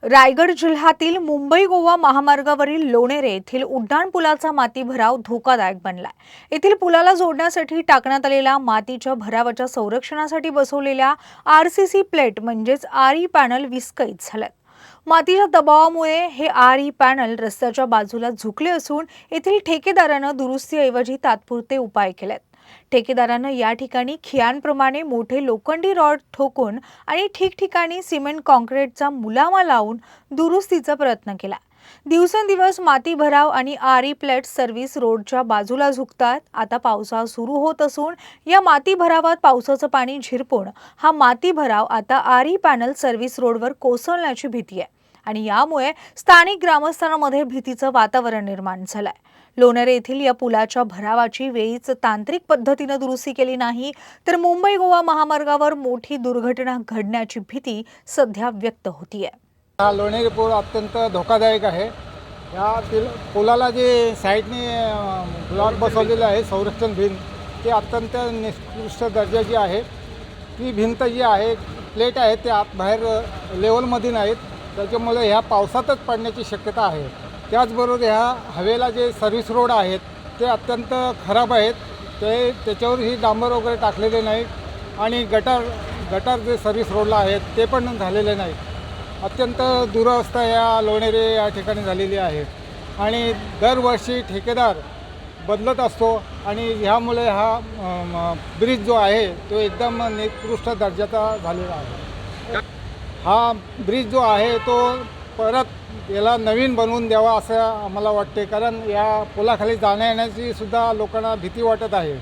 रायगड जिल्ह्यातील मुंबई गोवा महामार्गावरील लोणेरे येथील उड्डाणपुलाचा माती भराव धोकादायक बनलाय। येथील पुलाला जोडण्यासाठी टाकण्यात आलेल्या मातीच्या भरावाच्या संरक्षणासाठी बसवलेल्या आरसीसी प्लेट म्हणजेच आरई पॅनल विस्कळीत झालेत। मातीच्या दबावामुळे हे आरई पॅनल रस्त्याच्या बाजूला झुकले असून येथील ठेकेदाराने दुरुस्तीऐवजी तात्पुरते उपाय केलेत। ठेकेदाराने या ठिकाणी खिळ्यांप्रमाणे मोठे लोखंडी रॉड ठोकून आणि ठिकठिकाणी सिमेंट कॉन्क्रीटचा मुलामा लावून दुरुस्तीचा प्रयत्न केला। दिवसेंदिवस माती भराव आणि आरई प्लेट सर्व्हिस रोडच्या बाजूला झुकतात। आता पावसाळा सुरू होत असून या माती भरावात पावसाचं पाणी झिरपून हा माती भराव आता आरई पॅनल सर्व्हिस रोडवर कोसळण्याची भीती आहे आणि यामुळे स्थानिक ग्रामस्थांमध्ये भीतीचं वातावरण निर्माण झालंय। लोणेरे येथील या पुलाच्या भरावाची वेळीच तांत्रिक पद्धतीने दुरुस्ती केली नाही तर मुंबई गोवा महामार्गावर मोठी दुर्घटना घडण्याची भीती सध्या व्यक्त होतीये। हा लोणेरे पूल अत्यंत धोकादायक आहे। या पुलाला जे साईडने ब्लॉक बसवलेले आहे संरक्षण भिंत ते अत्यंत निकृष्ट दर्जाची आहे। ती भिंत जी आहे प्लेट आहे ते आत बाहेर लेवलमध्ये नाहीत, त्याच्यामुळे ह्या पावसातच पडण्याची शक्यता आहे। त्याचबरोबर ह्या हवेला जे सर्व्हिस रोड आहेत ते अत्यंत खराब आहेत, त्याच्यावरही डांबर वगैरे टाकलेले नाहीत आणि गटार जे सर्व्हिस रोडला आहेत ते पण झालेले नाहीत। अत्यंत दुरवस्था या लोणेरे या ठिकाणी झालेली आहे आणि दरवर्षी ठेकेदार बदलत असतो आणि ह्यामुळे हा ब्रिज जो आहे तो एकदम निकृष्ट दर्जाचा झालेला आहे। हा ब्रिज जो आहे तो परत याला नवीन बनवून द्यावा असं आम्हाला वाटते, कारण या पुलाखाली जाण्या येण्याची सुद्धा लोकांना भीती वाटत आहे।